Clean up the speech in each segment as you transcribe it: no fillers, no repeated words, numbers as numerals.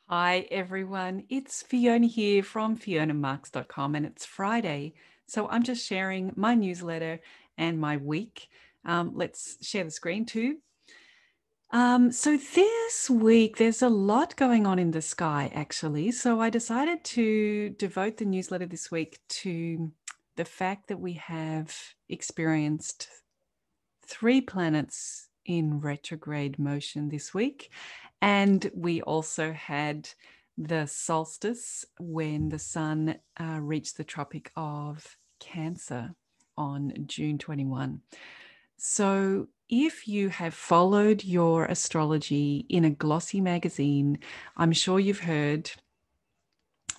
Hi everyone, it's Fiona here from fionamarks.com and it's Friday. So I'm just sharing my newsletter and my week. Let's share the screen too. So this week there's a lot going on in the sky actually. So I decided to devote the newsletter this week to the fact that we have experienced 3 planets in retrograde motion this week. And we also had the solstice when the sun reached the Tropic of Cancer on June 21. So, if you have followed your astrology in a glossy magazine, I'm sure you've heard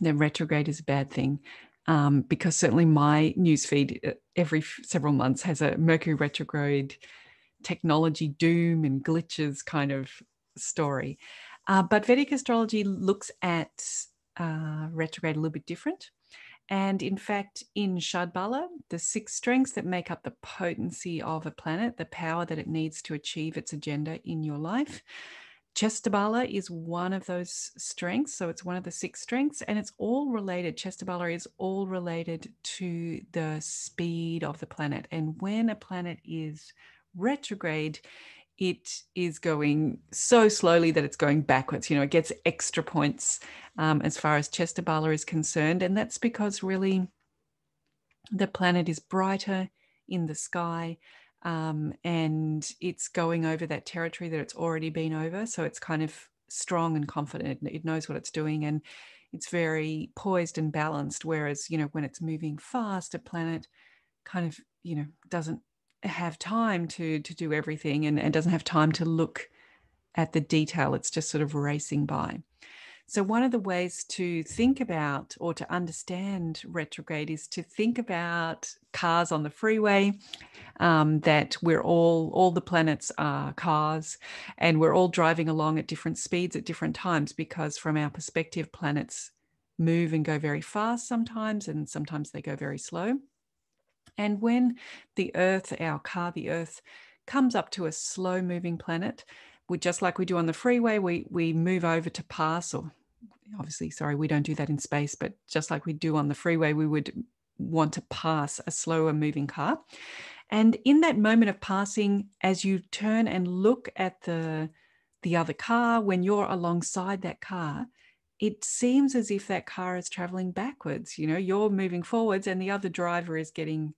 that retrograde is a bad thing. Because certainly my newsfeed every several months has a Mercury retrograde technology doom and glitches kind of story. But Vedic astrology looks at retrograde a little bit different. And in fact, in Shadbala, the 6 strengths that make up the potency of a planet, the power that it needs to achieve its agenda in your life, Chestabala is one of those strengths. So it's one of the 6 strengths, and it's all related. Chestabala is all related to the speed of the planet. And when a planet is retrograde, it is going so slowly that it's going backwards. It gets extra points as far as Chestabala is concerned. And that's because really the planet is brighter in the sky and it's going over that territory that it's already been over. So it's kind of strong and confident. It knows what it's doing and it's very poised and balanced. Whereas, when it's moving fast, a planet kind of, doesn't have time to do everything and doesn't have time to look at the detail. It's just sort of racing by. So one of the ways to think about or to understand retrograde is to think about cars on the freeway, that we're all the planets are cars and we're all driving along at different speeds at different times because from our perspective, planets move and go very fast sometimes and sometimes they go very slow. And when the Earth, our car, the Earth, comes up to a slow moving planet, just like we do on the freeway, we move over to pass, or obviously, sorry, we don't do that in space, but just like we do on the freeway, we would want to pass a slower moving car. And in that moment of passing, as you turn and look at the other car, when you're alongside that car, it seems as if that car is traveling backwards. You're moving forwards and the other driver is getting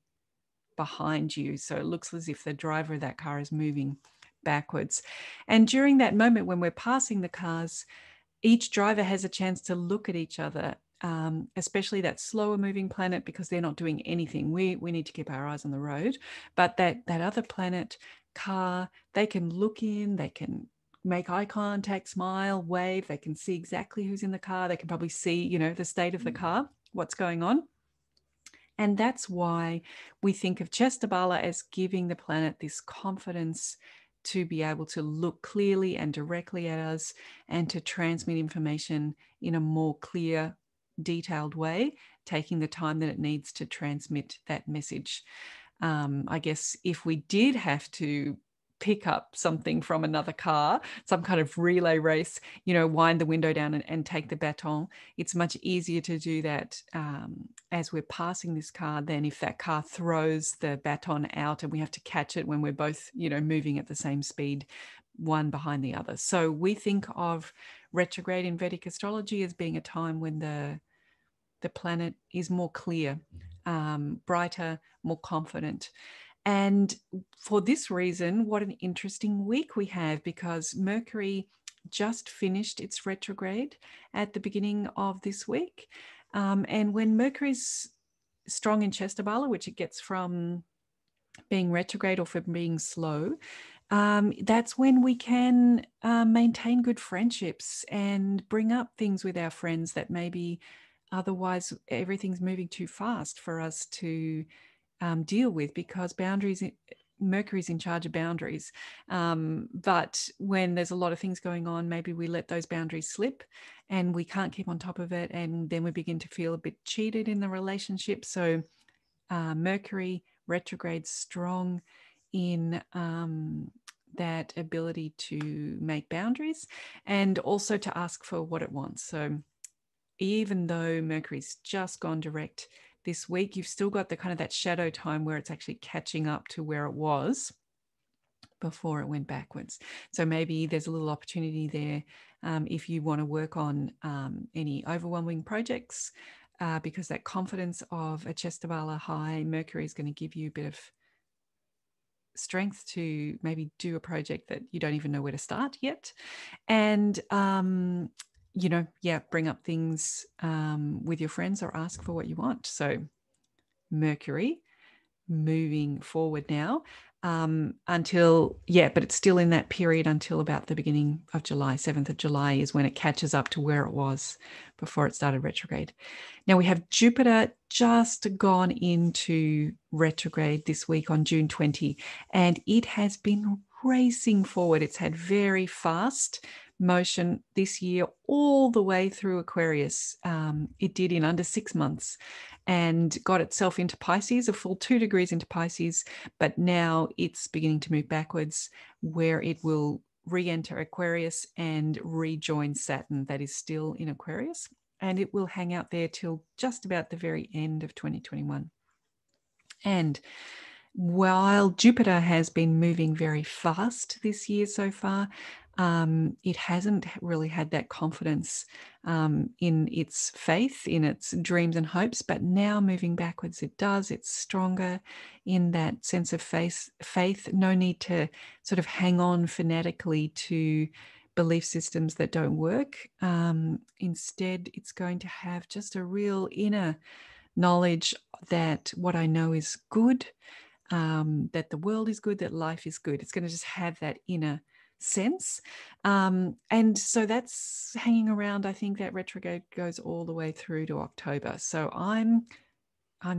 behind you. So it looks as if the driver of that car is moving backwards. And during that moment when we're passing the cars, each driver has a chance to look at each other, especially that slower moving planet, because they're not doing anything. We need to keep our eyes on the road. But that other planet car, they can look in, they can make eye contact, smile, wave. They can see exactly who's in the car. They can probably see, the state of the car, what's going on. And that's why we think of Chestabala as giving the planet this confidence to be able to look clearly and directly at us and to transmit information in a more clear, detailed way, taking the time that it needs to transmit that message. I guess if we did have to pick up something from another car, some kind of relay race, wind the window down and take the baton, it's much easier to do that as we're passing this car than if that car throws the baton out and we have to catch it when we're both, moving at the same speed, one behind the other. So we think of retrograde in Vedic astrology as being a time when the planet is more clear, brighter, more confident. And for this reason, what an interesting week we have, because Mercury just finished its retrograde at the beginning of this week. And when Mercury's strong in Chestabala, which it gets from being retrograde or from being slow, that's when we can maintain good friendships and bring up things with our friends that maybe otherwise everything's moving too fast for us to deal with, because Mercury's in charge of boundaries. But when there's a lot of things going on, maybe we let those boundaries slip and we can't keep on top of it. And then we begin to feel a bit cheated in the relationship. So Mercury retrograde strong in that ability to make boundaries and also to ask for what it wants. So even though Mercury's just gone direct this week, you've still got the kind of that shadow time where it's actually catching up to where it was before it went backwards. So maybe there's a little opportunity there if you want to work on any overwhelming projects, because that confidence of a Chestabala high Mercury is going to give you a bit of strength to maybe do a project that you don't even know where to start yet. And bring up things with your friends or ask for what you want. So Mercury moving forward now but it's still in that period until about the beginning of July. 7th of July is when it catches up to where it was before it started retrograde. Now we have Jupiter just gone into retrograde this week on June 20, and it has been racing forward. It's had very fast motion this year all the way through Aquarius. It did in under 6 months and got itself into Pisces, a full 2 degrees into Pisces, but now it's beginning to move backwards where it will re-enter Aquarius and rejoin Saturn that is still in Aquarius, and it will hang out there till just about the very end of 2021. And while Jupiter has been moving very fast this year so far, it hasn't really had that confidence in its faith, in its dreams and hopes, but now moving backwards, it does. It's stronger in that sense of faith. No need to sort of hang on fanatically to belief systems that don't work. Instead, it's going to have just a real inner knowledge that what I know is good, that the world is good, that life is good. It's going to just have that inner sense. And so that's hanging around. I think that retrograde goes all the way through to October. So I'm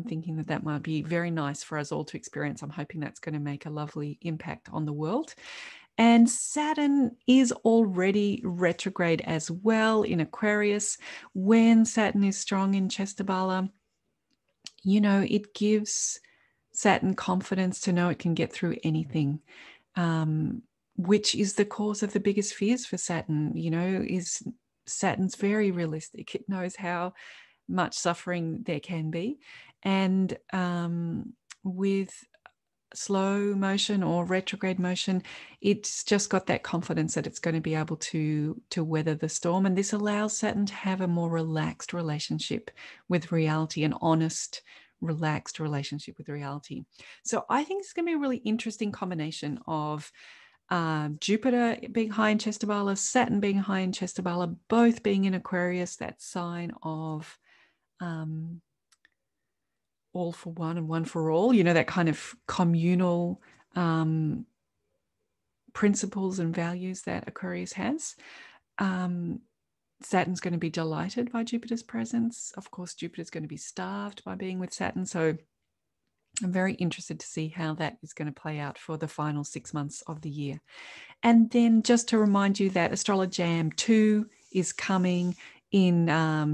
thinking that might be very nice for us all to experience. I'm hoping that's going to make a lovely impact on the world. And Saturn is already retrograde as well in Aquarius. When Saturn is strong in Chestabala, it gives Saturn confidence to know it can get through anything, which is the cause of the biggest fears for Saturn. Is Saturn's very realistic. It knows how much suffering there can be. And with slow motion or retrograde motion, it's just got that confidence that it's going to be able to weather the storm. And this allows Saturn to have a more relaxed relationship with reality, an honest, relaxed relationship with reality. So I think it's going to be a really interesting combination of Jupiter being high in Chestabala, Saturn being high in Chestabala, both being in Aquarius, that sign of all for one and one for all, that kind of communal principles and values that Aquarius has. Saturn's going to be delighted by Jupiter's presence. Of course, Jupiter's going to be starved by being with Saturn. So I'm very interested to see how that is going to play out for the final 6 months of the year. And then just to remind you that Astrolojam 2 is coming in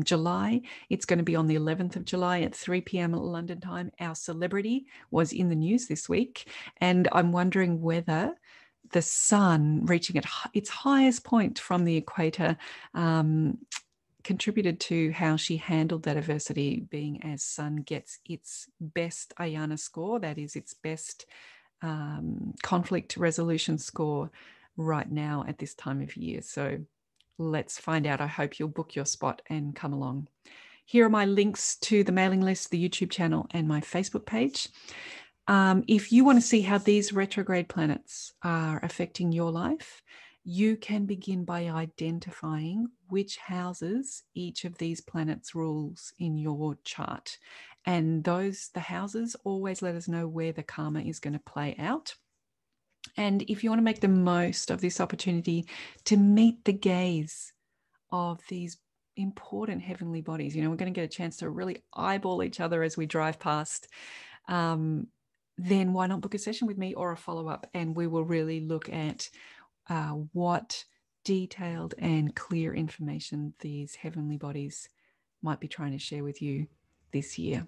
July. It's going to be on the 11th of July at 3 p.m. London time. Our celebrity was in the news this week, and I'm wondering whether the sun reaching at its highest point from the equator contributed to how she handled that adversity, being as sun gets its best Ayana score, that is its best conflict resolution score right now at this time of year. So let's find out. I hope you'll book your spot and come along. Here are my links to the mailing list, the YouTube channel, and my Facebook page. If you want to see how these retrograde planets are affecting your life, you can begin by identifying which houses each of these planets rules in your chart. And the houses always let us know where the karma is going to play out. And if you want to make the most of this opportunity to meet the gaze of these important heavenly bodies, we're going to get a chance to really eyeball each other as we drive past, then why not book a session with me or a follow-up, and we will really look at what detailed and clear information these heavenly bodies might be trying to share with you this year.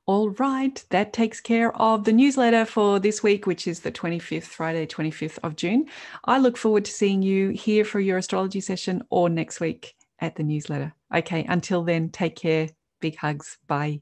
All right, that takes care of the newsletter for this week, which is the 25th, Friday, 25th of June. I look forward to seeing you here for your astrology session or next week at the newsletter. Okay, until then, take care. Big hugs. Bye.